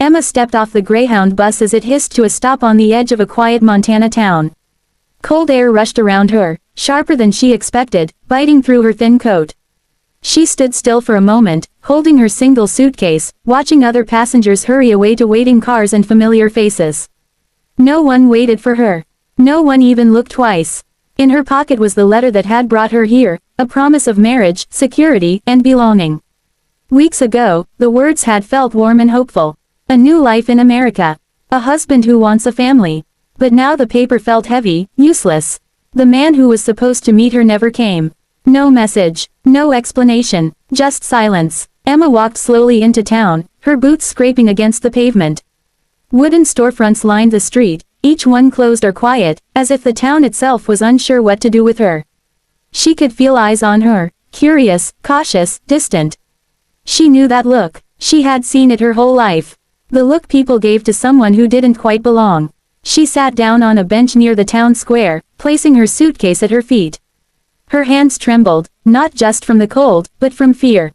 Emma stepped off the Greyhound bus as it hissed to a stop on the edge of a quiet Montana town. Cold air rushed around her, sharper than she expected, biting through her thin coat. She stood still for a moment, holding her single suitcase, watching other passengers hurry away to waiting cars and familiar faces. No one waited for her. No one even looked twice. In her pocket was the letter that had brought her here, a promise of marriage, security, and belonging. Weeks ago, the words had felt warm and hopeful. A new life in America. A husband who wants a family. But now the paper felt heavy, useless. The man who was supposed to meet her never came. No message, no explanation, just silence. Emma walked slowly into town, her boots scraping against the pavement. Wooden storefronts lined the street, each one closed or quiet, as if the town itself was unsure what to do with her. She could feel eyes on her, curious, cautious, distant. She knew that look. She had seen it her whole life. The look people gave to someone who didn't quite belong. She sat down on a bench near the town square, placing her suitcase at her feet. Her hands trembled, not just from the cold, but from fear.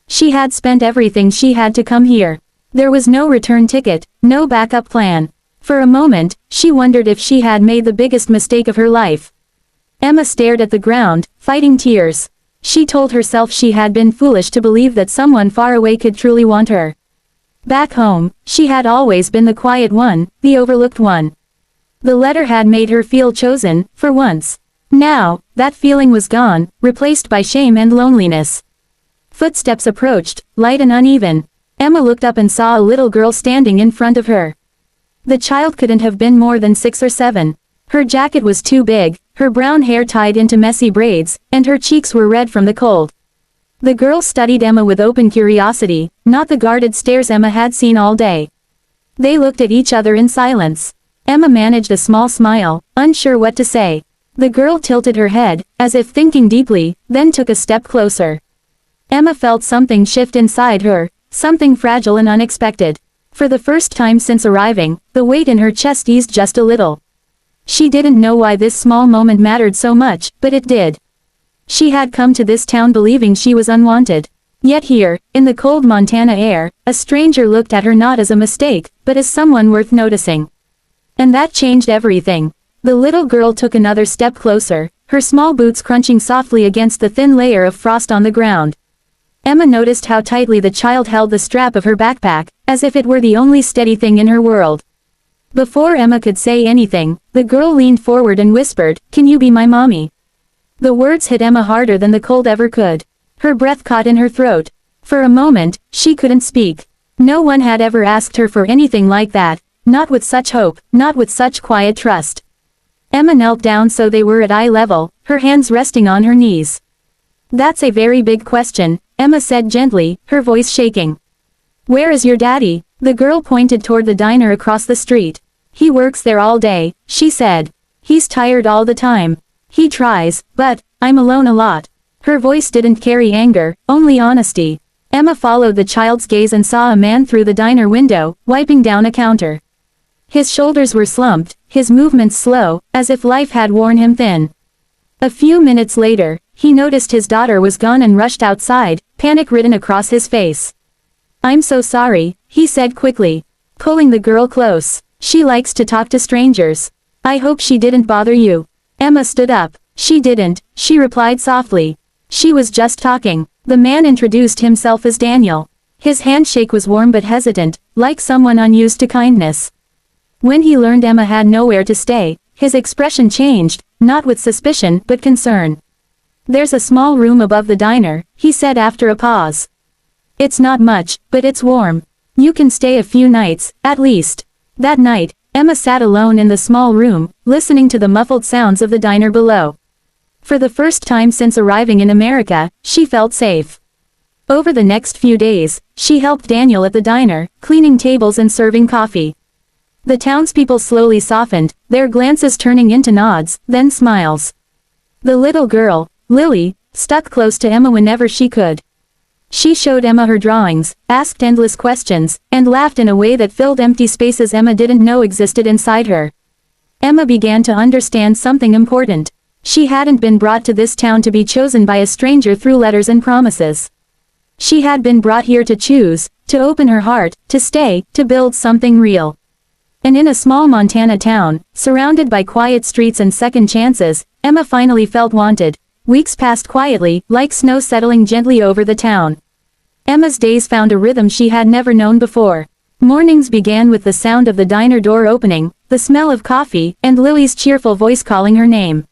She had spent everything she had to come here. There was no return ticket, no backup plan. For a moment, she wondered if she had made the biggest mistake of her life. Emma stared at the ground, fighting tears. She told herself she had been foolish to believe that someone far away could truly want her. Back home, she had always been the quiet one, the overlooked one. The letter had made her feel chosen, for once. Now, that feeling was gone, replaced by shame and loneliness. Footsteps approached, light and uneven. Emma looked up and saw a little girl standing in front of her. The child couldn't have been more than 6 or 7. Her jacket was too big, her brown hair tied into messy braids, and her cheeks were red from the cold. The girl studied Emma with open curiosity, not the guarded stares Emma had seen all day. They looked at each other in silence. Emma managed a small smile, unsure what to say. The girl tilted her head, as if thinking deeply, then took a step closer. Emma felt something shift inside her, something fragile and unexpected. For the first time since arriving, the weight in her chest eased just a little. She didn't know why this small moment mattered so much, but it did. She had come to this town believing she was unwanted. Yet here, in the cold Montana air, a stranger looked at her not as a mistake, but as someone worth noticing. And that changed everything. The little girl took another step closer, her small boots crunching softly against the thin layer of frost on the ground. Emma noticed how tightly the child held the strap of her backpack, as if it were the only steady thing in her world. Before Emma could say anything, the girl leaned forward and whispered, "Can you be my mommy?" The words hit Emma harder than the cold ever could. Her breath caught in her throat. For a moment, she couldn't speak. No one had ever asked her for anything like that, not with such hope, not with such quiet trust. Emma knelt down so they were at eye level, her hands resting on her knees. "That's a very big question," Emma said gently, her voice shaking. "Where is your daddy?" The girl pointed toward the diner across the street. "He works there all day," she said. "He's tired all the time. He tries, but I'm alone a lot." Her voice didn't carry anger, only honesty. Emma followed the child's gaze and saw a man through the diner window, wiping down a counter. His shoulders were slumped, his movements slow, as if life had worn him thin. A few minutes later, he noticed his daughter was gone and rushed outside, panic written across his face. "I'm so sorry," he said quickly, pulling the girl close. "She likes to talk to strangers. I hope she didn't bother you." Emma stood up. "She didn't," she replied softly. "She was just talking." The man introduced himself as Daniel. His handshake was warm but hesitant, like someone unused to kindness. When he learned Emma had nowhere to stay, his expression changed, not with suspicion but concern. "There's a small room above the diner," he said after a pause. "It's not much, but it's warm. You can stay a few nights, at least." That night, Emma sat alone in the small room, listening to the muffled sounds of the diner below. For the first time since arriving in America, she felt safe. Over the next few days, she helped Daniel at the diner, cleaning tables and serving coffee. The townspeople slowly softened, their glances turning into nods, then smiles. The little girl, Lily, stuck close to Emma whenever she could. She showed Emma her drawings, asked endless questions, and laughed in a way that filled empty spaces Emma didn't know existed inside her. Emma began to understand something important. She hadn't been brought to this town to be chosen by a stranger through letters and promises. She had been brought here to choose, to open her heart, to stay, to build something real. And in a small Montana town, surrounded by quiet streets and second chances, Emma finally felt wanted. Weeks passed quietly, like snow settling gently over the town. Emma's days found a rhythm she had never known before. Mornings began with the sound of the diner door opening, the smell of coffee, and Lily's cheerful voice calling her name.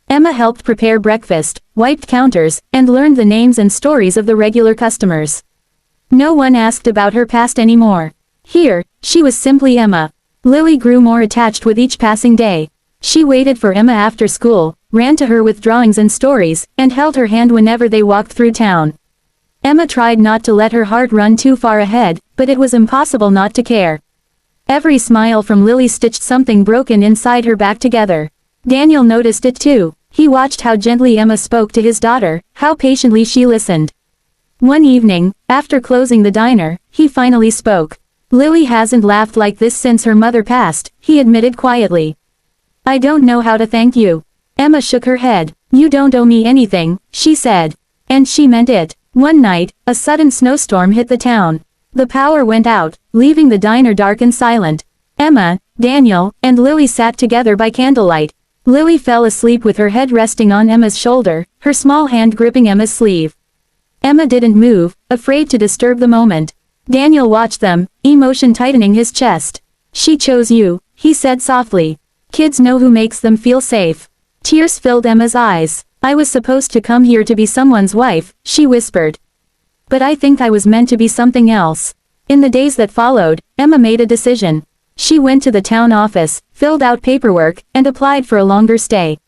Emma helped prepare breakfast, wiped counters, and learned the names and stories of the regular customers. No one asked about her past anymore. Here, she was simply Emma. Lily grew more attached with each passing day. She waited for Emma after school, ran to her with drawings and stories, and held her hand whenever they walked through town. Emma tried not to let her heart run too far ahead, but it was impossible not to care. Every smile from Lily stitched something broken inside her back together. Daniel noticed it too. He watched how gently Emma spoke to his daughter, how patiently she listened. One evening, after closing the diner, he finally spoke. "Lily hasn't laughed like this since her mother passed," he admitted quietly. "I don't know how to thank you." Emma shook her head. "You don't owe me anything," she said. And she meant it. One night, a sudden snowstorm hit the town. The power went out, leaving the diner dark and silent. Emma, Daniel, and Lily sat together by candlelight. Lily fell asleep with her head resting on Emma's shoulder, her small hand gripping Emma's sleeve. Emma didn't move, afraid to disturb the moment. Daniel watched them, emotion tightening his chest. "She chose you," he said softly. "Kids know who makes them feel safe." Tears filled Emma's eyes. "I was supposed to come here to be someone's wife," she whispered. "But I think I was meant to be something else." In the days that followed, Emma made a decision. She went to the town office, filled out paperwork, and applied for a longer stay.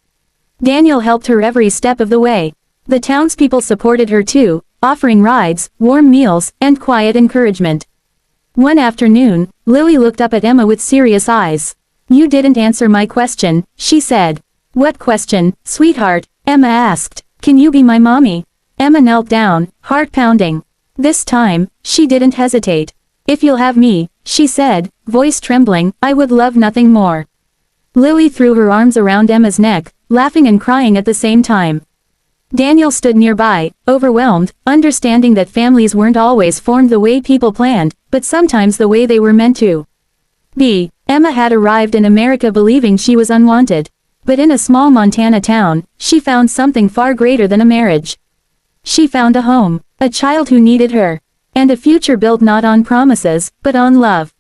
Daniel helped her every step of the way. The townspeople supported her too, offering rides, warm meals, and quiet encouragement. One afternoon, Lily looked up at Emma with serious eyes. "You didn't answer my question," she said. "What question, sweetheart?" Emma asked. "Can you be my mommy?" Emma knelt down, heart pounding. This time, she didn't hesitate. "If you'll have me," she said, voice trembling, "I would love nothing more." Lily threw her arms around Emma's neck, laughing and crying at the same time. Daniel stood nearby, overwhelmed, understanding that families weren't always formed the way people planned, but sometimes the way they were meant to be. Emma had arrived in America believing she was unwanted. But in a small Montana town, she found something far greater than a marriage. She found a home, a child who needed her, and a future built not on promises, but on love.